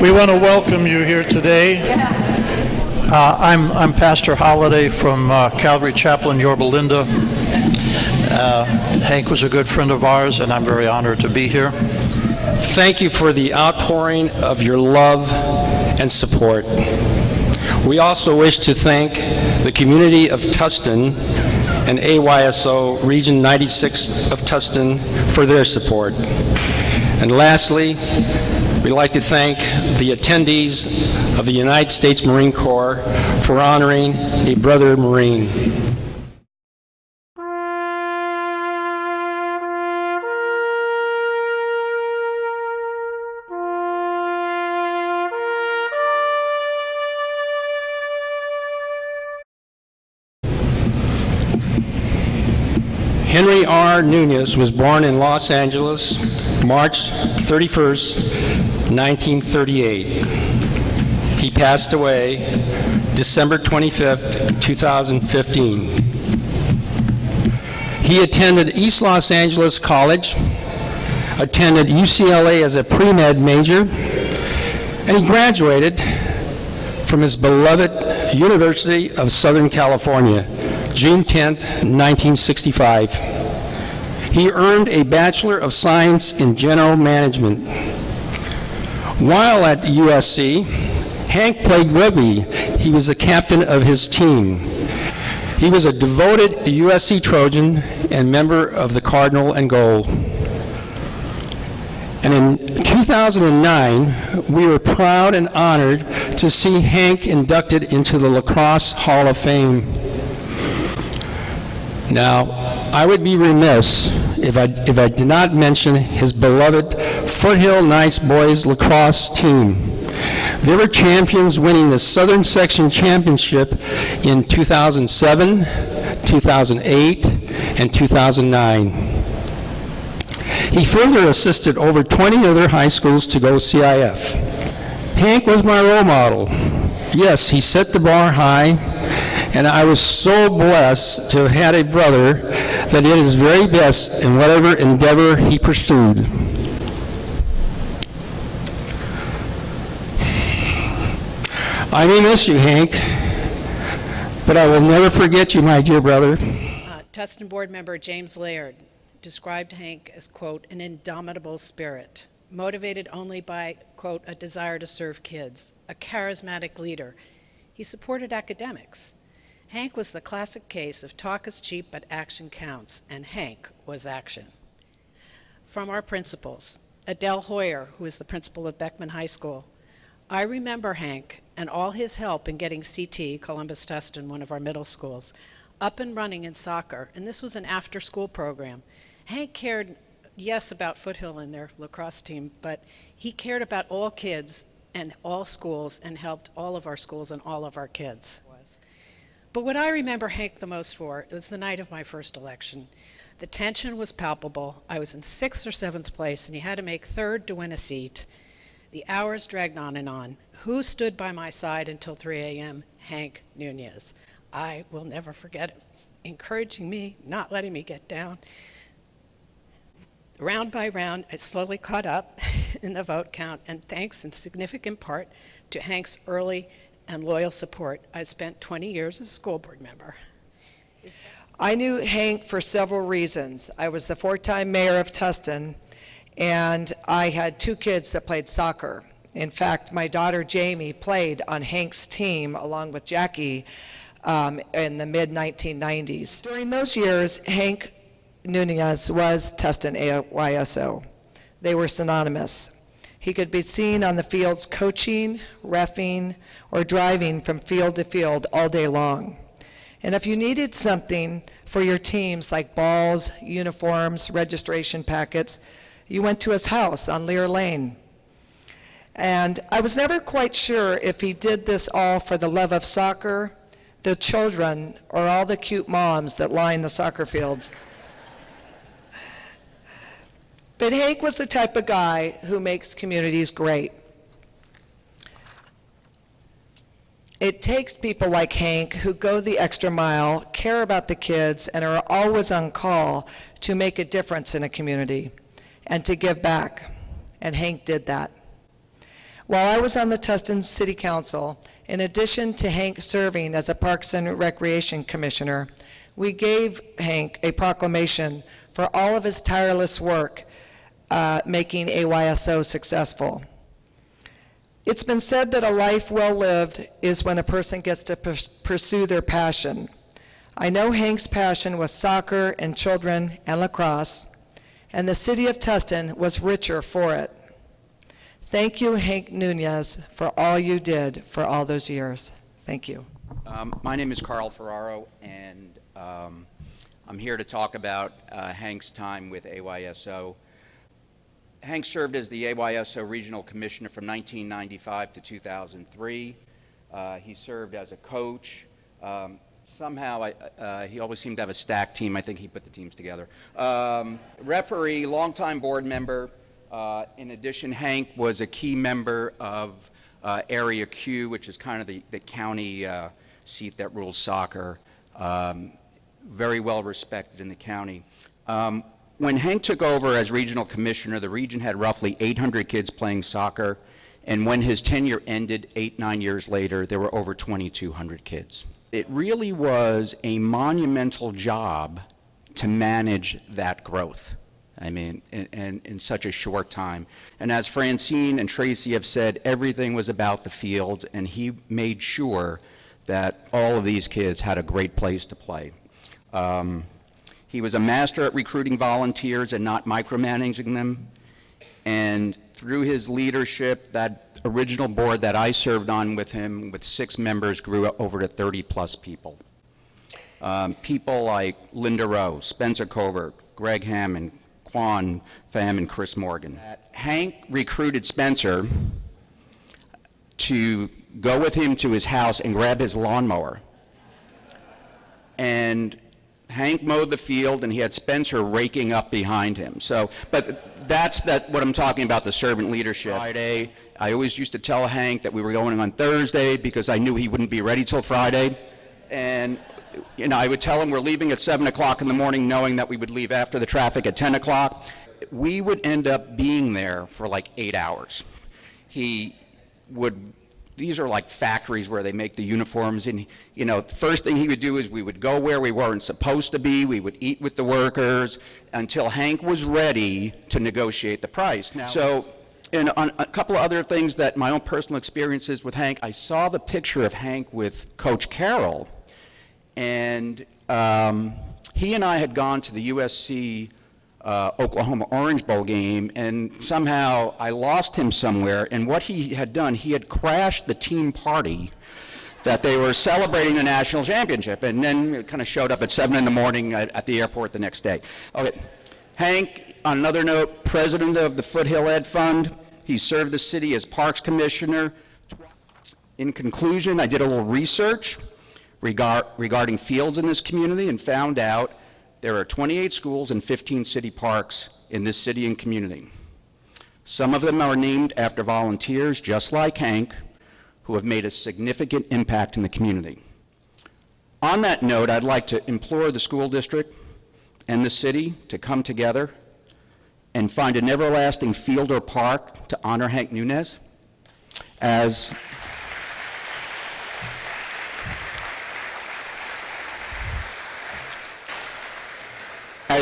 We want to welcome you here today. I'm Pastor Holliday from Calvary Chapel in Yorba Linda. Hank was a good friend of ours, and I'm very honored to be here. Thank you for the outpouring of your love and support. We also wish to thank the community of Tustin and AYSO Region 96 of Tustin for their support. And lastly, we'd like to thank the attendees of the United States Marine Corps for honoring a brother Marine. Henry R. Nunez was born in Los Angeles, March 31st, 1938. He passed away December 25th, 2015. He attended East Los Angeles College, attended UCLA as a pre-med major, and he graduated from his beloved University of Southern California, June 10, 1965. He earned a Bachelor of Science in General Management. While at USC, Hank played rugby. He was the captain of his team. He was a devoted USC Trojan and member of the Cardinal and Gold. And in 2009, we were proud and honored to see Hank inducted into the Lacrosse Hall of Fame. Now, I would be remiss if I did not mention his beloved Foothill Nice Boys lacrosse team. They were champions, winning the Southern Section Championship in 2007, 2008, and 2009. He further assisted over 20 other high schools to go CIF. Hank was my role model. Yes, he set the bar high, and I was so blessed to have had a brother that did his very best in whatever endeavor he pursued. I may miss you, Hank, but I will never forget you, my dear brother. Tustin board member James Laird described Hank as, quote, an indomitable spirit, motivated only by, quote, a desire to serve kids, a charismatic leader. He supported academics. Hank was the classic case of talk is cheap, but action counts, and Hank was action. From our principals, Adele Hoyer, who is the principal of Beckman High School. I remember Hank and all his help in getting CT, Columbus Tustin, one of our middle schools, up and running in soccer, and this was an after-school program. Hank cared, yes, about Foothill and their lacrosse team, but he cared about all kids and all schools and helped all of our schools and all of our kids. But what I remember Hank the most for, it was the night of my first election. The tension was palpable. I was in 6th or 7th place, and you had to make 3rd to win a seat. The hours dragged on and on. Who stood by my side until 3 a.m.? Hank Nunez. I will never forget it, encouraging me, not letting me get down. Round by round, I slowly caught up in the vote count, and thanks in significant part to Hank's early and loyal support, I spent 20 years as a school board member. I knew Hank for several reasons. I was the 4-time mayor of Tustin, and I had 2 kids that played soccer. In fact, my daughter Jamie played on Hank's team along with Jackie in the mid-1990s. During those years, Hank Nunez was Tustin AYSO. They were synonymous. He could be seen on the fields coaching, reffing, or driving from field to field all day long. And if you needed something for your teams like balls, uniforms, registration packets, you went to his house on Lear Lane. And I was never quite sure if he did this all for the love of soccer, the children, or all the cute moms that line the soccer fields. But Hank was the type of guy who makes communities great. It takes people like Hank who go the extra mile, care about the kids, and are always on call to make a difference in a community and to give back. And Hank did that. While I was on the Tustin City Council, in addition to Hank serving as a Parks and Recreation Commissioner, we gave Hank a proclamation for all of his tireless work making AYSO successful. It's been said that a life well lived is when a person gets to pursue their passion. I know Hank's passion was soccer and children and lacrosse, and the city of Tustin was richer for it. Thank you, Hank Nunez, for all you did for all those years. Thank you. My name is Carl Ferraro, and I'm here to talk about Hank's time with AYSO. Hank served as the AYSO Regional Commissioner from 1995 to 2003. He served as a coach. Somehow, he always seemed to have a stacked team. I think he put the teams together. Referee, longtime board member. In addition, Hank was a key member of Area Q, which is kind of the county seat that rules soccer. Very well respected in the county. When Hank took over as regional commissioner, the region had roughly 800 kids playing soccer, and when his tenure ended 9 years later, there were over 2,200 kids. It really was a monumental job to manage that growth. I mean, in such a short time. And as Francine and Tracy have said, everything was about the field, and he made sure that all of these kids had a great place to play. He was a master at recruiting volunteers and not micromanaging them. And through his leadership, that original board that I served on with him, with 6 members, grew over to 30+ people. People like Linda Rowe, Spencer Covert, Greg Hammond, Quan Pham, and Chris Morgan. Hank recruited Spencer to go with him to his house and grab his lawnmower. And Hank mowed the field, and he had Spencer raking up behind him. So, but that's what I'm talking about, the servant leadership. Friday, I always used to tell Hank that we were going on Thursday because I knew he wouldn't be ready till Friday. And you know, I would tell him we're leaving at 7 o'clock in the morning, knowing that we would leave after the traffic at 10 o'clock. We would end up being there for like 8 hours. He would, these are like factories where they make the uniforms, and you know, the first thing he would do is we would go where we weren't supposed to be, we would eat with the workers until Hank was ready to negotiate the price. Now, so, and on a couple of other things that my own personal experiences with Hank, I saw the picture of Hank with Coach Carroll. And he and I had gone to the USC Oklahoma Orange Bowl game, and somehow I lost him somewhere. And what he had done, he had crashed the team party that they were celebrating the national championship, and then it kind of showed up at 7 in the morning at the airport the next day. Okay, Hank, on another note, president of the Foothill Ed Fund. He served the city as Parks Commissioner. In conclusion, I did a little research regarding fields in this community and found out there are 28 schools and 15 city parks in this city and community. Some of them are named after volunteers just like Hank, who have made a significant impact in the community. On that note, I'd like to implore the school district and the city to come together and find an everlasting field or park to honor Hank Nunez as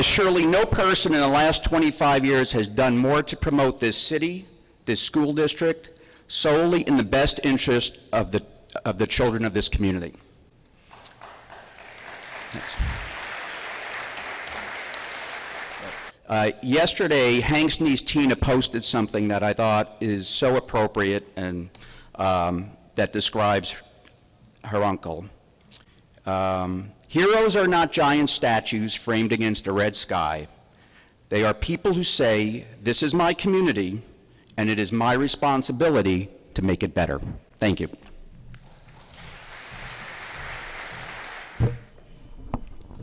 surely no person in the last 25 years has done more to promote this city, this school district, solely in the best interest of the children of this community. Next. Yesterday, Hank's niece Tina posted something that I thought is so appropriate and that describes her uncle. Heroes are not giant statues framed against a red sky. They are people who say, this is my community, and it is my responsibility to make it better. Thank you.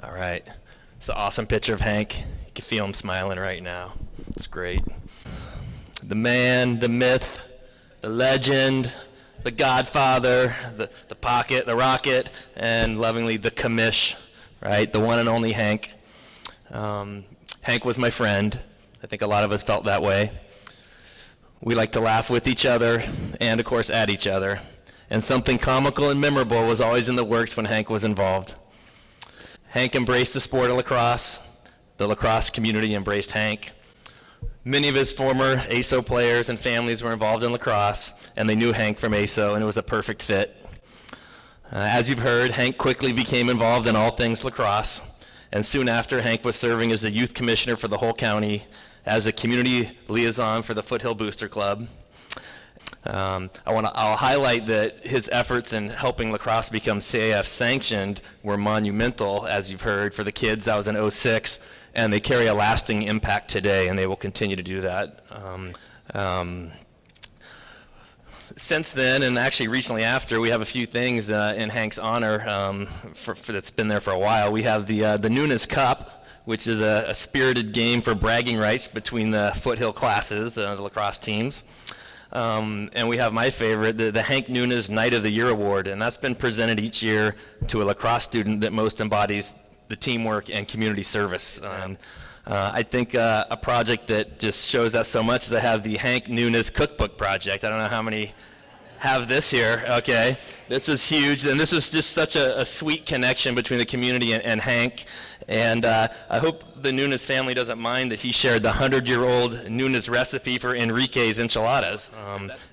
All right. It's an awesome picture of Hank. You can feel him smiling right now. It's great. The man, the myth, the legend, the Godfather, the Pocket, the Rocket, and lovingly the Commish, right? The one and only Hank. Hank was my friend. I think a lot of us felt that way. We like to laugh with each other and, of course, at each other. And something comical and memorable was always in the works when Hank was involved. Hank embraced the sport of lacrosse. The lacrosse community embraced Hank. Many of his former ASO players and families were involved in lacrosse, and they knew Hank from ASO, and it was a perfect fit. As you've heard, Hank quickly became involved in all things lacrosse, and soon after, Hank was serving as the youth commissioner for the whole county, as a community liaison for the Foothill Booster Club. I'll highlight that his efforts in helping lacrosse become CAF sanctioned were monumental, as you've heard, for the kids. That was in '06, and they carry a lasting impact today, and they will continue to do that. Since then, and actually recently after, we have a few things in Hank's honor that's been there for a while. We have the Nunes Cup, which is a spirited game for bragging rights between the Foothill classes, the lacrosse teams. And we have my favorite, the Hank Nunes Knight of the Year Award, and that's been presented each year to a lacrosse student that most embodies the teamwork and community service. I think a project that just shows that so much is I have the Hank Nunes Cookbook Project. I don't know how many have this here, okay? This was huge, and this was just such a sweet connection between the community and Hank. And I hope the Nunes family doesn't mind that he shared the 100-year-old Nunes recipe for Enrique's enchiladas.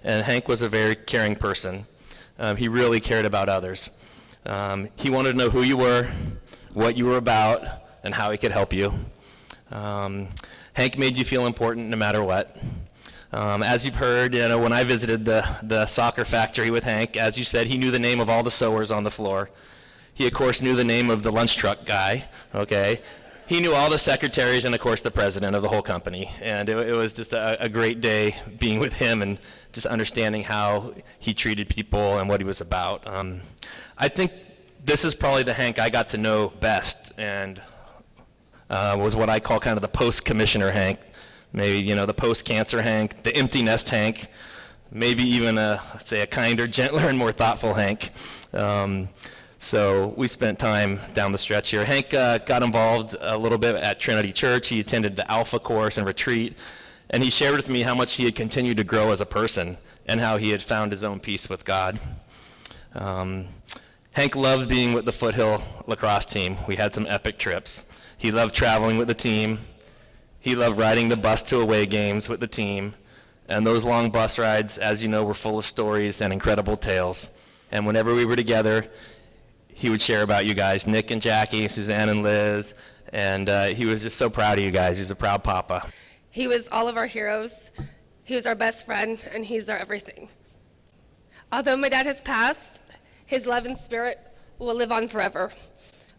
And Hank was a very caring person. He really cared about others. He wanted to know who you were, what you were about, and how he could help you. Hank made you feel important no matter what. As you've heard, when I visited the soccer factory with Hank, as you said, he knew the name of all the sewers on the floor. He, of course, knew the name of the lunch truck guy, okay? He knew all the secretaries and, of course, the president of the whole company. And it was just a great day being with him and just understanding how he treated people and what he was about. I think this is probably the Hank I got to know best, and was what I call kind of the post-commissioner Hank. Maybe, the post-cancer Hank, the empty nest Hank, maybe even a kinder, gentler, and more thoughtful Hank. So we spent time down the stretch here. Hank got involved a little bit at Trinity Church. He attended the Alpha course and retreat, and he shared with me how much he had continued to grow as a person and how he had found his own peace with God. Hank loved being with the Foothill lacrosse team. We had some epic trips. He loved traveling with the team. He loved riding the bus to away games with the team. And those long bus rides, as you know, were full of stories and incredible tales. And whenever we were together, he would share about you guys, Nick and Jackie, Suzanne and Liz, and he was just so proud of you guys. He's a proud papa. He was all of our heroes. He was our best friend, and he's our everything. Although my dad has passed, his love and spirit will live on forever.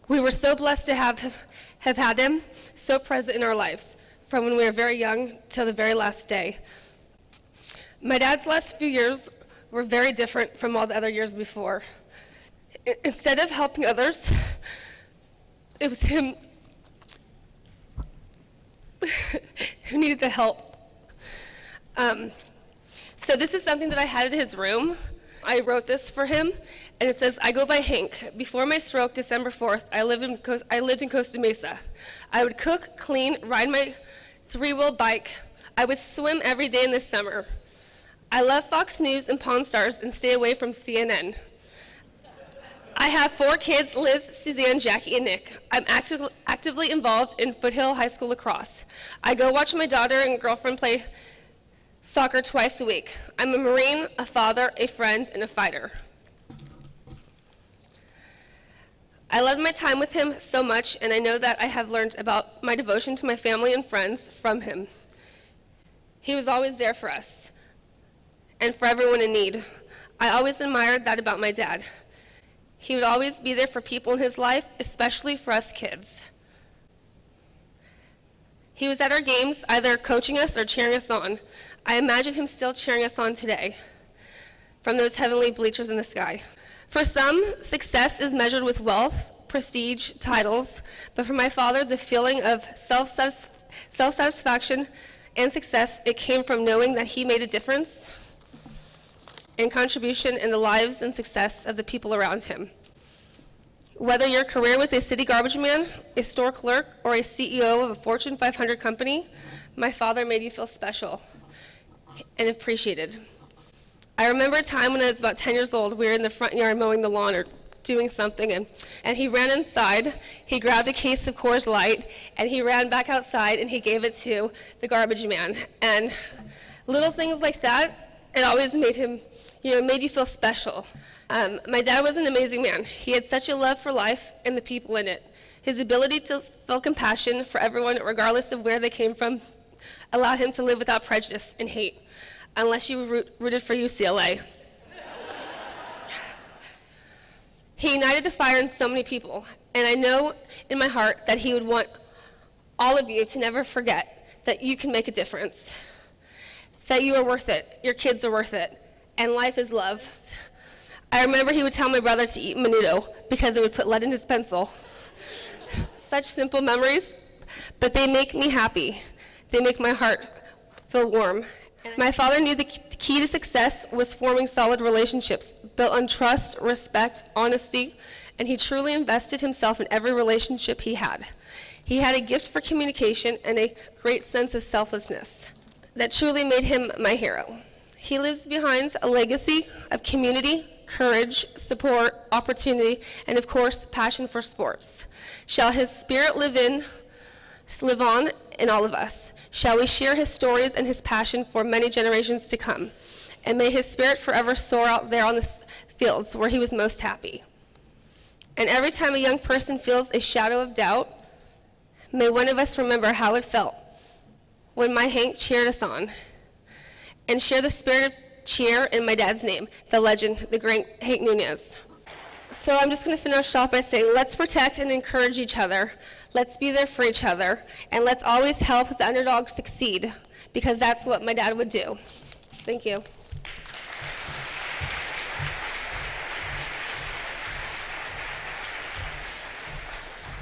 We were so blessed to have had him so present in our lives, from when we were very young till the very last day. My dad's last few years were very different from all the other years before. Instead of helping others, it was him who needed the help. So this is something that I had in his room. I wrote this for him, and it says, "I go by Hank. Before my stroke, December 4th, I lived in Costa Mesa. I would cook, clean, ride my 3-wheel bike. I would swim every day in the summer. I love Fox News and Pawn Stars and stay away from CNN. I have 4 kids, Liz, Suzanne, Jackie, and Nick. I'm actively involved in Foothill High School lacrosse. I go watch my daughter and girlfriend play soccer twice a week. I'm a Marine, a father, a friend, and a fighter." I loved my time with him so much, and I know that I have learned about my devotion to my family and friends from him. He was always there for us and for everyone in need. I always admired that about my dad. He would always be there for people in his life, especially for us kids. He was at our games, either coaching us or cheering us on. I imagine him still cheering us on today from those heavenly bleachers in the sky. For some, success is measured with wealth, prestige, titles, but for my father, the feeling of self-satisfaction and success, it came from knowing that he made a difference and contribution in the lives and success of the people around him. Whether your career was a city garbage man, a store clerk, or a CEO of a Fortune 500 company, my father made you feel special. and appreciated. I remember a time when I was about 10 years old, we were in the front yard mowing the lawn or doing something, and he ran inside, he grabbed a case of Coors Light, and he ran back outside and he gave it to the garbage man. And little things like that, it always made him, made you feel special. My dad was an amazing man. He had such a love for life and the people in it. His ability to feel compassion for everyone, regardless of where they came from, allowed him to live without prejudice and hate, unless you rooted for UCLA. He ignited a fire in so many people, and I know in my heart that he would want all of you to never forget that you can make a difference, that you are worth it, your kids are worth it, and life is love. I remember he would tell my brother to eat menudo because it would put lead in his pencil. Such simple memories, but they make me happy. They make my heart feel warm. My father knew the key to success was forming solid relationships built on trust, respect, honesty, and he truly invested himself in every relationship he had. He had a gift for communication and a great sense of selflessness that truly made him my hero. He lives behind a legacy of community, courage, support, opportunity, and of course, passion for sports. Shall his spirit live on in all of us? Shall we share his stories and his passion for many generations to come? And may his spirit forever soar out there on the fields where he was most happy. And every time a young person feels a shadow of doubt, may one of us remember how it felt when my Hank cheered us on, and share the spirit of cheer in my dad's name, the legend, the great Hank Nunez. So I'm just going to finish off by saying, let's protect and encourage each other. Let's be there for each other, and let's always help the underdog succeed, because that's what my dad would do. Thank you.